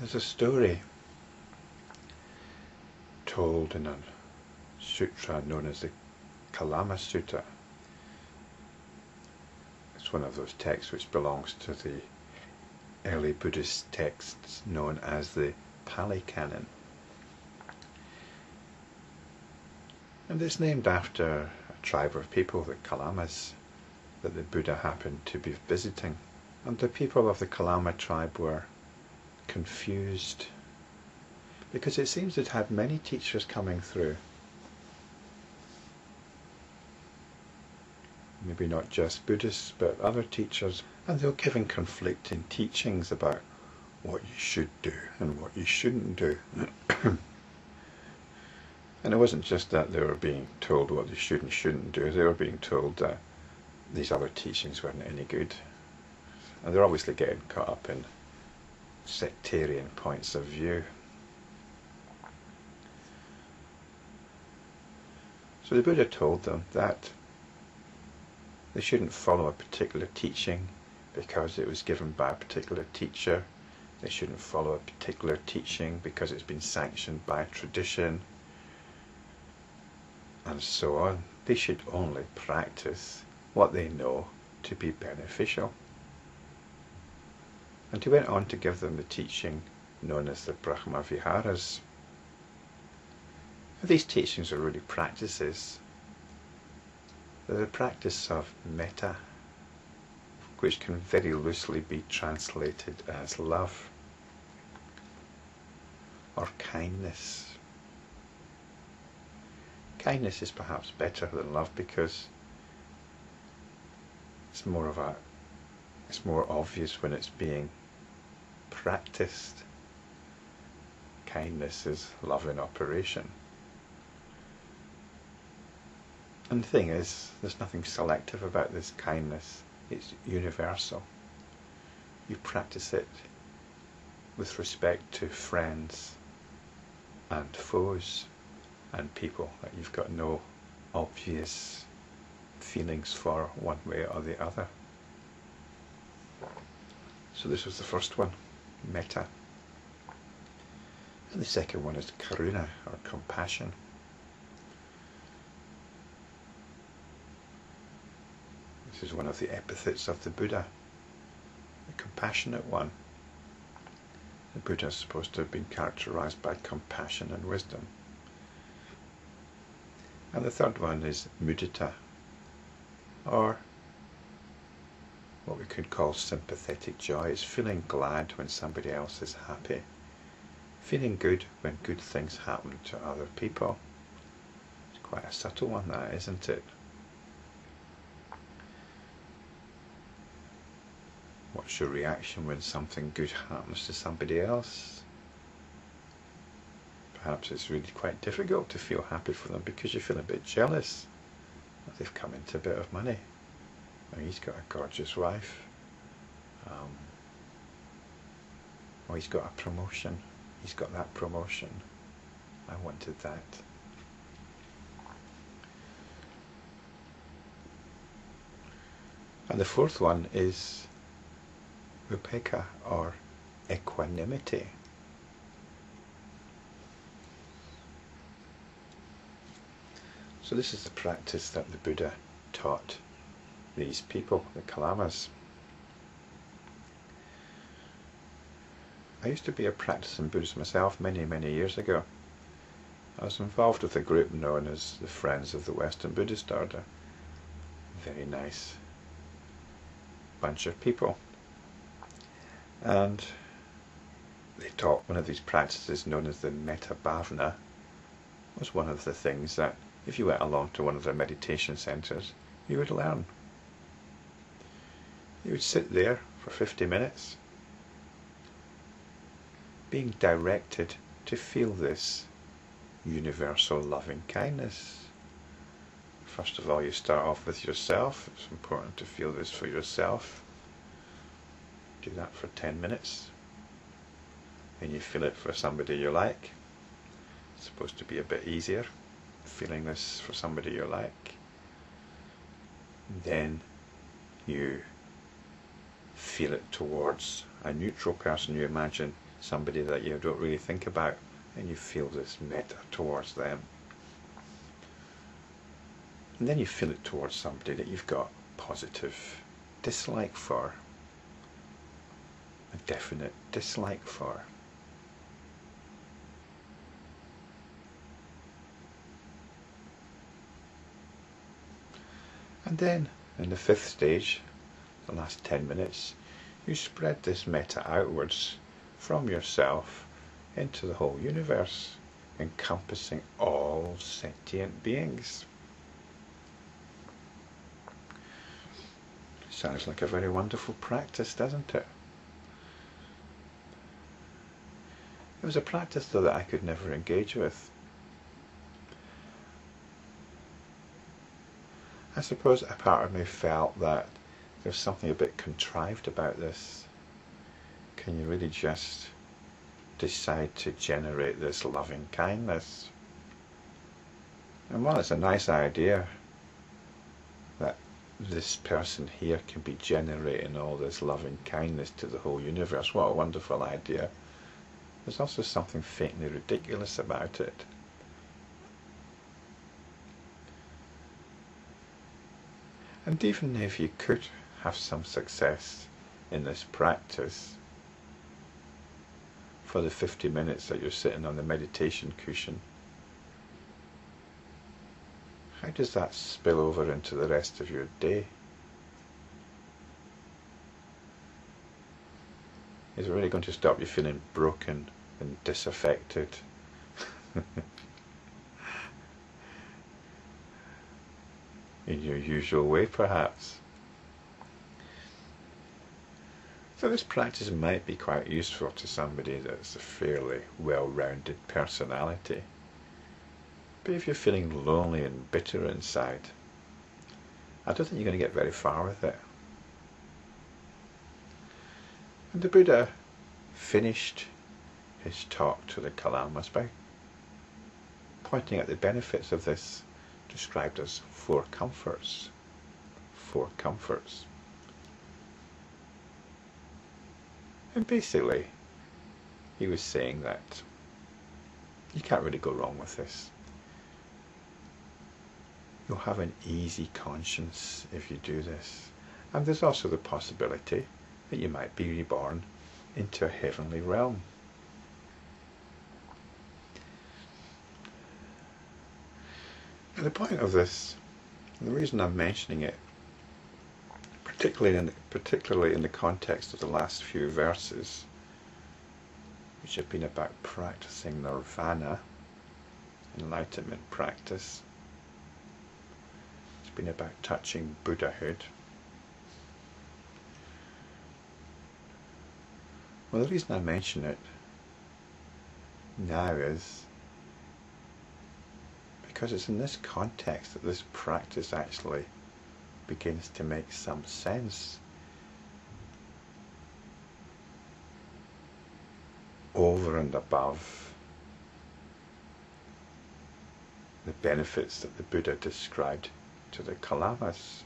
There's a story told in a sutra known as the Kalama Sutta. It's one of those texts which belongs to the early Buddhist texts known as the Pali Canon. And it's named after a tribe of people, the Kalamas, that the Buddha happened to be visiting. And the people of the Kalama tribe were confused because it seems it had many teachers coming through. Maybe not just Buddhists, but other teachers. And they were giving conflicting teachings about what you should do and what you shouldn't do. And it wasn't just that they were being told what they should and shouldn't do, they were being told that these other teachings weren't any good. And they're obviously getting caught up in sectarian points of view. So the Buddha told them that they shouldn't follow a particular teaching because it was given by a particular teacher. They shouldn't follow a particular teaching because it's been sanctioned by tradition, and so on. They should only practice what they know to be beneficial. And he went on to give them the teaching known as the Brahma Viharas. These teachings are really practices. They're the practice of Metta, which can very loosely be translated as love or kindness. Kindness is perhaps better than love because it's more obvious when it's being practiced. Kindness is love in operation. And the thing is, there's nothing selective about this kindness. It's universal. You practice it with respect to friends and foes and people that you've got no obvious feelings for one way or the other. So this was the first one, Metta. And the second one is Karuna, or compassion. This is one of the epithets of the Buddha, the compassionate one. The Buddha is supposed to have been characterized by compassion and wisdom. And the third one is Mudita, or what we could call sympathetic joy. It's feeling glad when somebody else is happy. Feeling good when good things happen to other people. It's quite a subtle one, that, isn't it? What's your reaction when something good happens to somebody else? Perhaps it's really quite difficult to feel happy for them because you feel a bit jealous. They've come into a bit of money. And he's got a gorgeous wife. Or he's got a promotion. He's got that promotion. I wanted that. And the fourth one is Uppekha, or equanimity. So this is the practice that the Buddha taught these people, the Kalamas. I used to be a practicing Buddhist myself many, many years ago. I was involved with a group known as the Friends of the Western Buddhist Order. Very nice bunch of people. And they taught one of these practices known as the Metta Bhavana. Was one of the things that if you went along to one of their meditation centres, you would learn. You would sit there for 50 minutes, being directed to feel this universal loving kindness. First of all, you start off with yourself. It's important to feel this for yourself. Do that for 10 minutes. Then you feel it for somebody you like. It's supposed to be a bit easier, feeling this for somebody you like. And then you feel it towards a neutral person you imagine somebody that you don't really think about, and you feel this metta towards them. And then you feel it towards somebody that you've got positive dislike for, a definite dislike for. And then, in the fifth stage, the last 10 minutes, you spread this metta outwards from yourself into the whole universe, encompassing all sentient beings. Sounds like a very wonderful practice, doesn't it? It was a practice, though, that I could never engage with. I suppose a part of me felt that there's something a bit contrived about this. Can you really just decide to generate this loving kindness? And while it's a nice idea that this person here can be generating all this loving kindness to the whole universe, what a wonderful idea, there's also something faintly ridiculous about it. And even if you could have some success in this practice, for the 50 minutes that you're sitting on the meditation cushion, how does that spill over into the rest of your day? Is it really going to stop you feeling broken and disaffected? In your usual way, perhaps. So this practice might be quite useful to somebody that's a fairly well-rounded personality. But if you're feeling lonely and bitter inside, I don't think you're going to get very far with it. And the Buddha finished his talk to the Kalamas by pointing out the benefits of this, described as 4 comforts. 4 comforts. And basically, he was saying that you can't really go wrong with this. You'll have an easy conscience if you do this. And there's also the possibility that you might be reborn into a heavenly realm. And the point of this, and the reason I'm mentioning it, particularly in the context of the last few verses, which have been about practicing nirvana, enlightenment practice, it's been about touching Buddhahood. Well, the reason I mention it now is because it's in this context that this practice actually begins to make some sense. Over and above the benefits that the Buddha described to the Kalamas.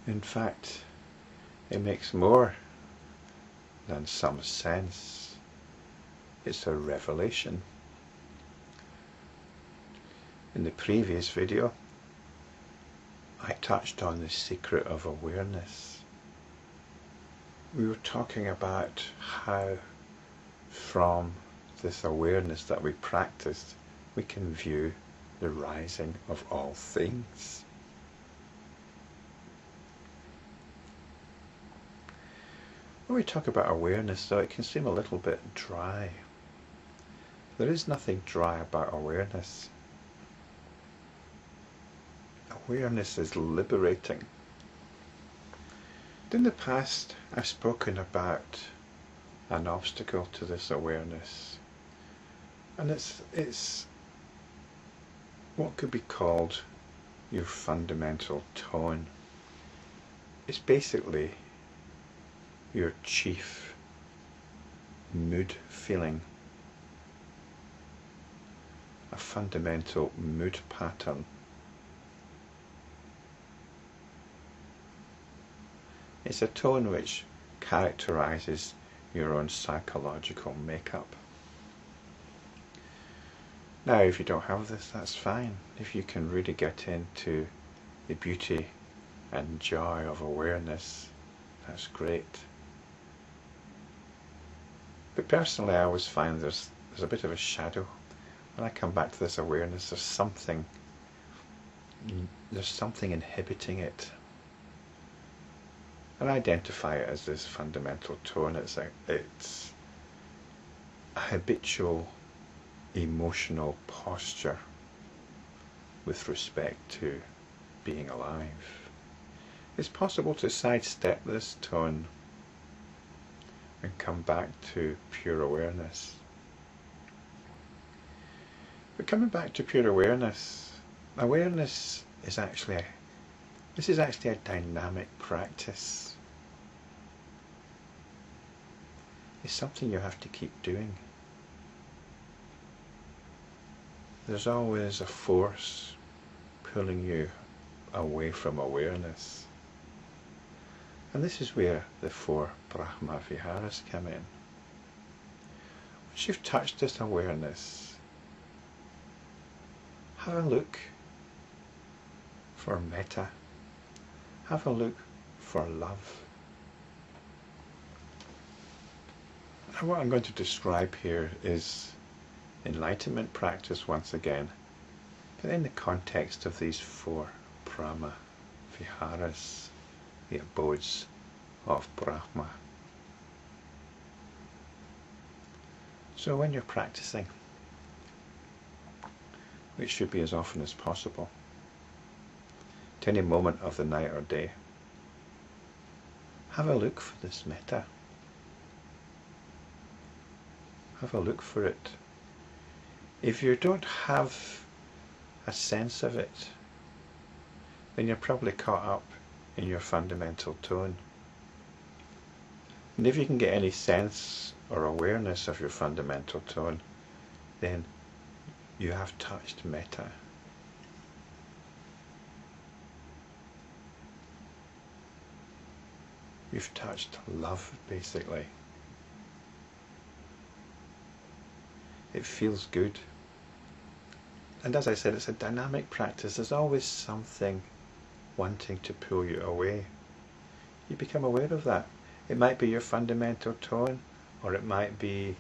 In fact, it makes more than some sense. It's a revelation. In the previous video, I touched on the secret of awareness. We were talking about how from this awareness that we practiced, we can view the rising of all things. When we talk about awareness, though, it can seem a little bit dry. There is nothing dry about awareness. Awareness is liberating. In the past, I've spoken about an obstacle to this awareness, and it's what could be called your fundamental tone. It's basically your chief mood feeling a fundamental mood pattern. It's a tone which characterizes your own psychological makeup. Now, if you don't have this, that's fine. If you can really get into the beauty and joy of awareness, that's great. But personally, I always find there's a bit of a shadow. When I come back to this awareness, there's something inhibiting it. And I identify it as this fundamental tone. It's a habitual emotional posture with respect to being alive. It's possible to sidestep this tone and come back to pure awareness. But coming back to pure awareness, awareness is actually a dynamic practice. It's something you have to keep doing. There's always a force pulling you away from awareness. And this is where the 4 Brahma Viharas come in. Once you've touched this awareness, have a look for metta. Have a look for love. And what I'm going to describe here is enlightenment practice once again, but in the context of these 4 Brahma Viharas, the abodes of Brahma. So when you're practicing, which should be as often as possible, at any moment of the night or day, have a look for this metta. Have a look for it. If you don't have a sense of it, then you're probably caught up in your fundamental tone. And if you can get any sense or awareness of your fundamental tone, then you have touched metta. You've touched love, basically. It feels good. And as I said, it's a dynamic practice. There's always something wanting to pull you away. You become aware of that. It might be your fundamental tone, or it might be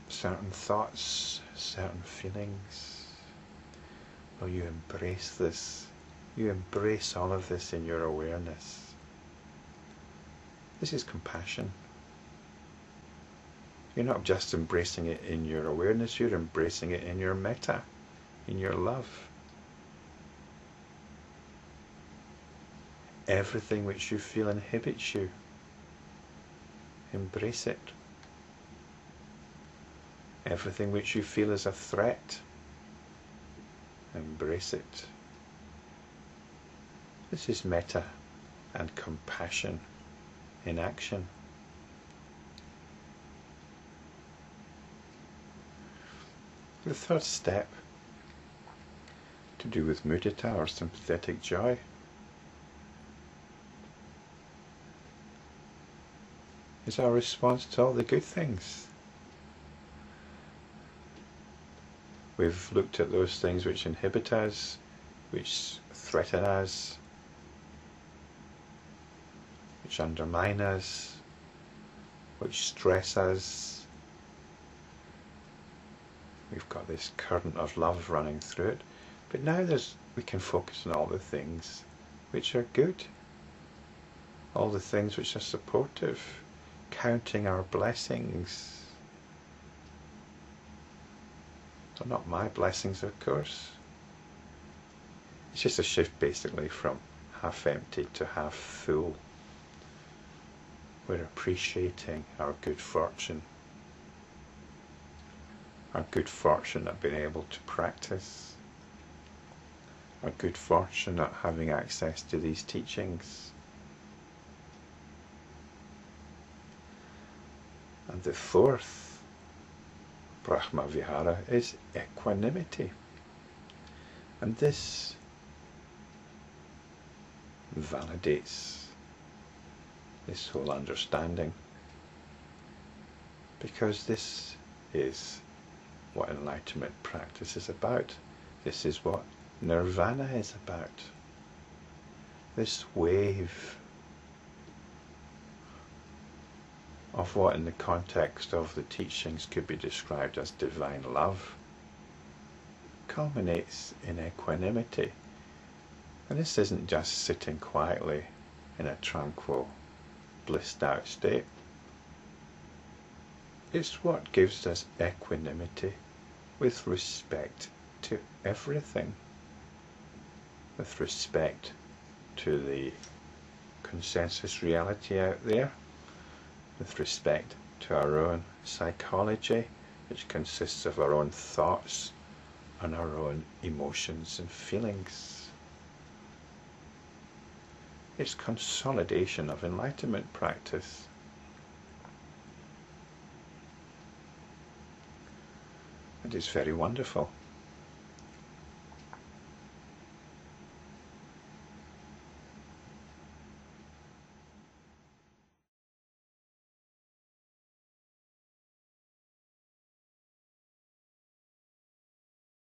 certain thoughts, certain feelings. Well, you embrace this. You embrace all of this in your awareness. This is compassion. You're not just embracing it in your awareness, you're embracing it in your metta, in your love. Everything which you feel inhibits you, embrace it. Everything which you feel is a threat, embrace it. This is metta and compassion in action. The third step, to do with mudita or sympathetic joy, is our response to all the good things. We've looked at those things which inhibit us, which threaten us, which undermine us, which stress us. We've got this current of love running through it, but now we can focus on all the things which are good, all the things which are supportive, counting our blessings. They're not my blessings, of course. It's just a shift basically from half empty to half full. We're appreciating our good fortune. Our good fortune at being able to practice. Our good fortune at having access to these teachings. And the fourth Brahma Vihara is equanimity. And this validates this whole understanding, because this is what enlightenment practice is about. This is what nirvana is about. This wave of what in the context of the teachings could be described as divine love culminates in equanimity. And this isn't just sitting quietly in a tranquil, blissed out state. It's what gives us equanimity with respect to everything, with respect to the consensus reality out there, with respect to our own psychology, which consists of our own thoughts and our own emotions and feelings. It's consolidation of enlightenment practice. And it's very wonderful.